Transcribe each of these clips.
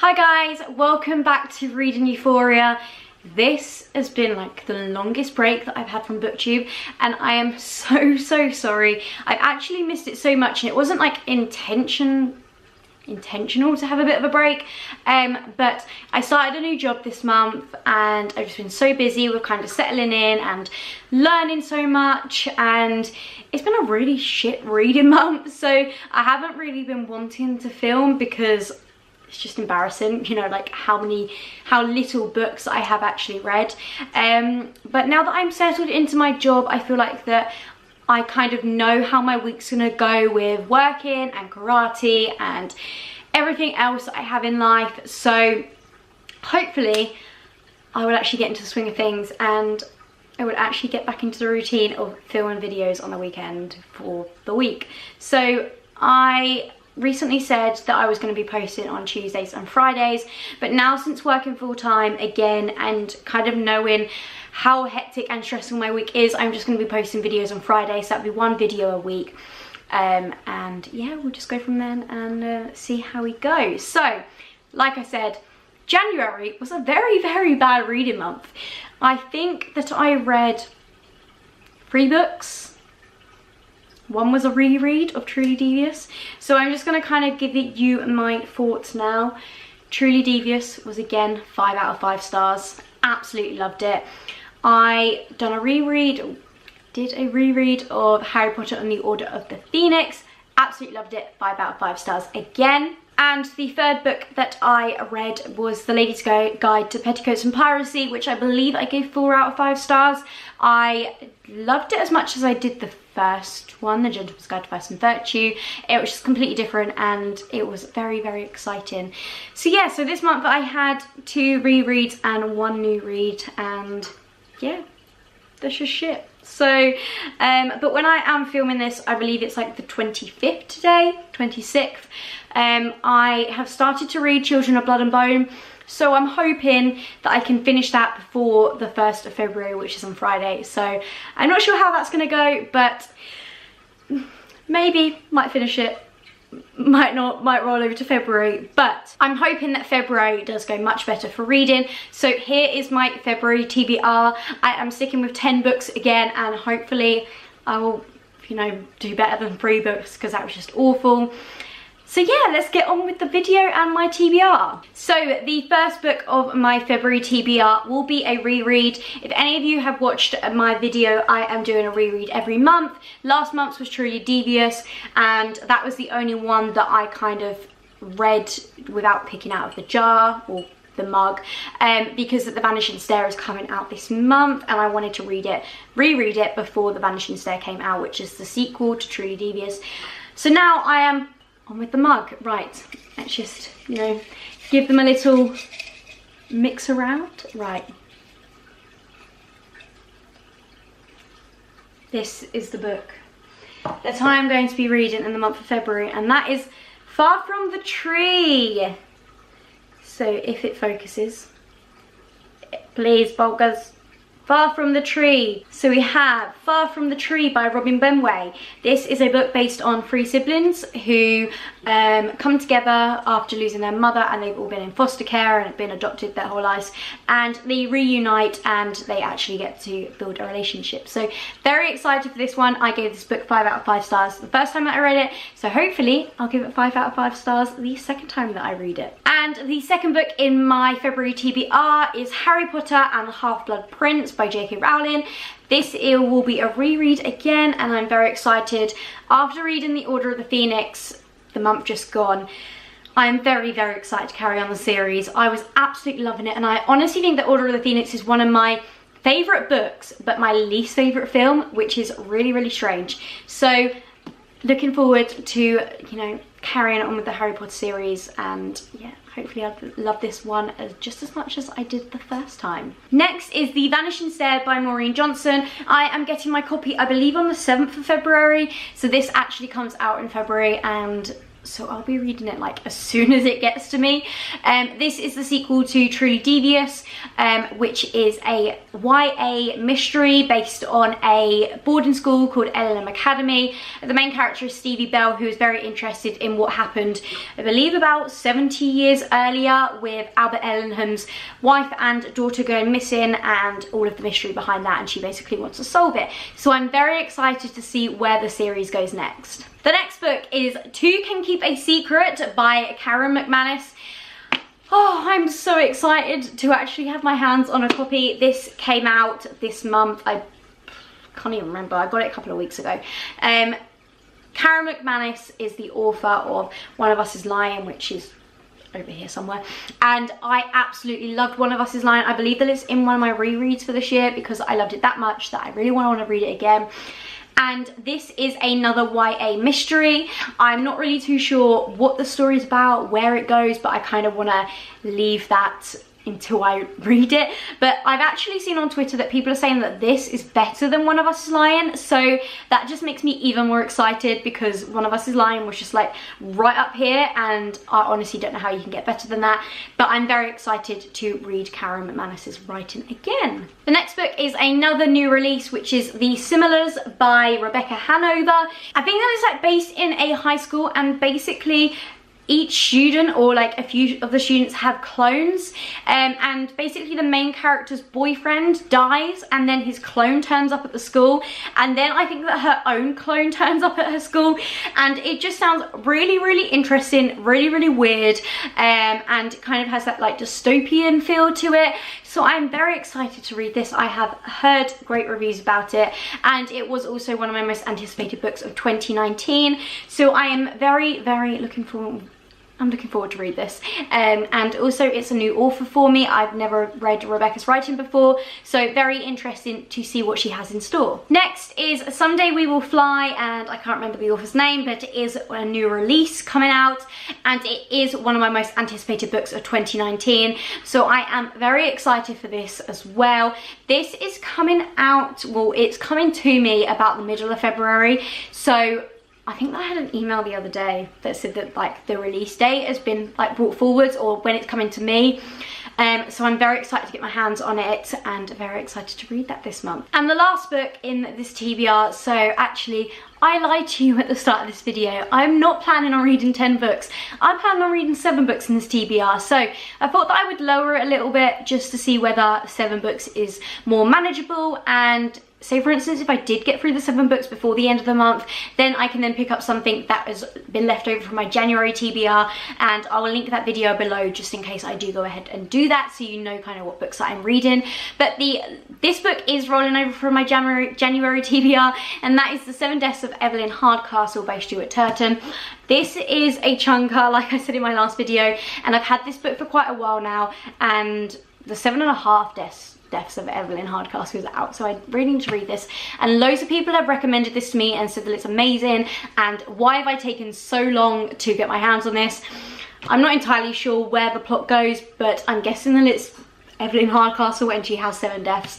Hi guys, welcome back to Reading Euphoria. This has been like the longest break that I've had from BookTube and I am so sorry. I actually missed it so much and it wasn't like intentional to have a bit of a break, but I started a new job this month and I've just been so busy with kind of settling in and learning so much, and it's been a really shit reading month, so I haven't really been wanting to film because it's just embarrassing, you know, like how little books I have actually read. But now that I'm settled into my job, I feel like that I kind of know how my week's gonna go with working and karate and everything else I have in life. So hopefully I will actually get into the swing of things and I would actually get back into the routine of filming videos on the weekend for the week. So I recently said that I was going to be posting on Tuesdays and Fridays, but now since working full-time again and kind of knowing how hectic and stressful my week is, I'm just going to be posting videos on Fridays. So that'll be one video a week, and yeah, we'll just go from then and see how we go. So like I said, January was a very bad reading month. I think that I read 3 books. One was a reread of Truly Devious. So I'm just going to kind of give you my thoughts now. Truly Devious was again 5 out of 5 stars. Absolutely loved it. I did a reread of Harry Potter and the Order of the Phoenix. Absolutely loved it. 5 out of 5 stars again. And the third book that I read was The Lady's Guide to Petticoats and Piracy, which I believe I gave 4 out of 5 stars. I loved it as much as I did the first one, The Gentleman's Guide to Vice and Virtue. It was just completely different and it was very exciting. So yeah, so this month I had 2 rereads and 1 new read, and yeah, that's just shit. So, but when I am filming this, I believe it's like the 25th today, 26th. I have started to read Children of Blood and Bone, so I'm hoping that I can finish that before the 1st of February, which is on Friday. So I'm not sure how that's going to go, but maybe might finish it, might not, might roll over to February, but I'm hoping that February does go much better for reading. So here is my February TBR. I am sticking with 10 books again, and hopefully I will, you know, do better than 3 books because that was just awful. So yeah, let's get on with the video and my TBR. So the first book of my February TBR will be a reread. If any of you have watched my video, I am doing a reread every month. Last month's was Truly Devious, and that was the only one that I kind of read without picking out of the jar or the mug, because The Vanishing Stair is coming out this month and I wanted to reread it before The Vanishing Stair came out, which is the sequel to Truly Devious. So now I am on with the mug. Right, let's just, you know, give them a little mix around. Right, this is the book that I am going to be reading in the month of February, and that is Far From the Tree. So if it focuses, please focus. Far From the Tree. So we have Far From the Tree by Robin Benway. This is a book based on 3 siblings who come together after losing their mother, and they've all been in foster care and have been adopted their whole lives, and they reunite and they actually get to build a relationship. So very excited for this one. I gave this book 5 out of 5 stars the first time that I read it, so hopefully I'll give it 5 out of 5 stars the second time that I read it. And the second book in my February TBR is Harry Potter and the Half-Blood Prince by J.K. Rowling. This will be a reread again, and I'm very excited. After reading The Order of the Phoenix, the month just gone, I'm very excited to carry on the series. I was absolutely loving it, and I honestly think that Order of the Phoenix is one of my favourite books, but my least favourite film, which is really strange. So looking forward to, you know, carrying on with the Harry Potter series, and yeah, hopefully I'll love this one just as much as I did the first time. Next is The Vanishing Stair by Maureen Johnson. I am getting my copy, I believe, on the 7th of February, so this actually comes out in February, and so I'll be reading it like as soon as it gets to me. This is the sequel to Truly Devious, which is a YA mystery based on a boarding school called LLM Academy. The main character is Stevie Bell, who is very interested in what happened, I believe about 70 years earlier, with Albert Ellenham's wife and daughter going missing, and all of the mystery behind that, and she basically wants to solve it. So I'm very excited to see where the series goes next. The next book is Two Can Keep a Secret by Karen McManus. Oh, I'm so excited to actually have my hands on a copy. This came out this month. I can't even remember. I got it a couple of weeks ago. Karen McManus is the author of One of Us is Lying, which is over here somewhere, and I absolutely loved One of Us is Lying. I believe that it's in one of my rereads for this year because I loved it that much that I really want to read it again. And this is another YA mystery. I'm not really too sure what the story's about, where it goes, but I kind of want to leave that until I read it. But I've actually seen on Twitter that people are saying that this is better than One of Us is Lying, so that just makes me even more excited, because One of Us is Lying was just like right up here, and I honestly don't know how you can get better than that. But I'm very excited to read Karen McManus's writing again. The next book is another new release, which is The Similars by Rebecca Hanover. I think that it's like based in a high school, and basically each student, or like a few of the students, have clones, and basically the main character's boyfriend dies, and then his clone turns up at the school, and then I think that her own clone turns up at her school, and it just sounds really, really interesting, really, really weird, and kind of has that like dystopian feel to it. So I'm very excited to read this. I have heard great reviews about it, and it was also one of my most anticipated books of 2019. So I am very, very looking forward to read this, and also it's a new author for me. I've never read Rebecca's writing before, so very interesting to see what she has in store. Next is Someday We Will Fly, and I can't remember the author's name, but it is a new release coming out, and it is one of my most anticipated books of 2019, so I am very excited for this as well. This is coming out, well, it's coming to me about the middle of February, so I think that I had an email the other day that said that like the release date has been like brought forwards, or when it's coming to me. So I'm very excited to get my hands on it, and very excited to read that this month. And the last book in this TBR, so actually I lied to you at the start of this video. I'm not planning on reading 10 books. I'm planning on reading 7 books in this TBR. So I thought that I would lower it a little bit just to see whether 7 books is more manageable, and say for instance if I did get through the 7 books before the end of the month, then I can then pick up something that has been left over from my January TBR, and I will link that video below just in case I do go ahead and do that, so you know kind of what books that I'm reading. But this book is rolling over from my January TBR, and that is The 7 Deaths of Evelyn Hardcastle by Stuart Turton. This is a chunker, like I said in my last video, and I've had this book for quite a while now, and the 7.5 Deaths of Evelyn Hardcastle is out, so I really need to read this, and loads of people have recommended this to me and said that it's amazing, and why have I taken so long to get my hands on this? I'm not entirely sure where the plot goes, but I'm guessing that it's Evelyn Hardcastle and she has 7 deaths,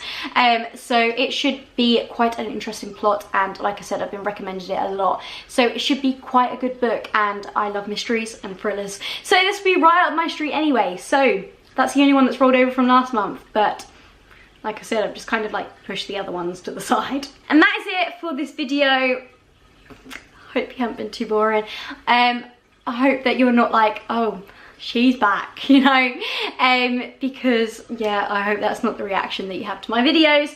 so it should be quite an interesting plot, and like I said, I've been recommended it a lot, so it should be quite a good book, and I love mysteries and thrillers, so this will be right up my street anyway. So that's the only one that's rolled over from last month, but like I said, I've just kind of like pushed the other ones to the side. And that is it for this video. Hope you haven't been too boring. I hope that you're not like, oh, she's back, you know, because yeah, I hope that's not the reaction that you have to my videos.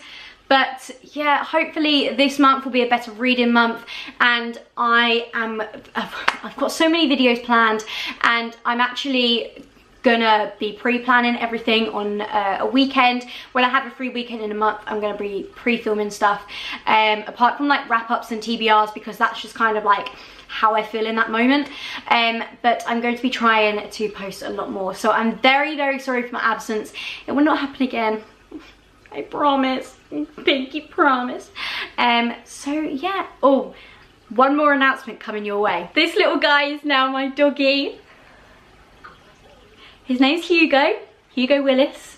But yeah, hopefully this month will be a better reading month, and I've got so many videos planned, and I'm actually gonna be pre-planning everything on a weekend. When I have a free weekend in a month, I'm gonna be pre-filming stuff, apart from like wrap-ups and TBRs, because that's just kind of like how I feel in that moment, but I'm going to be trying to post a lot more, so I'm very, very sorry for my absence. It will not happen again, I promise, pinky promise. So yeah, oh, one more announcement coming your way. This little guy is now my doggy. His name's Hugo Willis.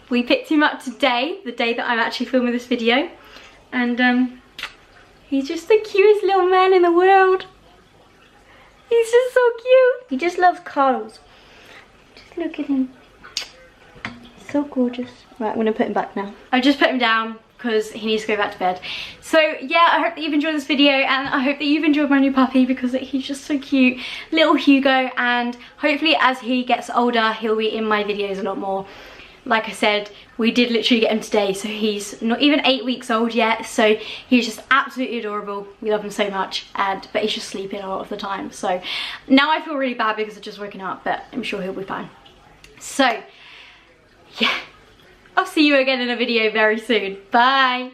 We picked him up today, the day that I'm actually filming this video, and he's just the cutest little man in the world. He's just so cute. He just loves cuddles. Just look at him. So gorgeous. Right, I'm gonna put him back now. I've just put him down because he needs to go back to bed. So yeah, I hope that you've enjoyed this video, and I hope that you've enjoyed my new puppy because he's just so cute. Little Hugo, and hopefully as he gets older, he'll be in my videos a lot more. Like I said, we did literally get him today, so he's not even 8 weeks old yet, so he's just absolutely adorable. We love him so much, but he's just sleeping a lot of the time. So now I feel really bad because I've just woken up, but I'm sure he'll be fine. So yeah, I'll see you again in a video very soon. Bye.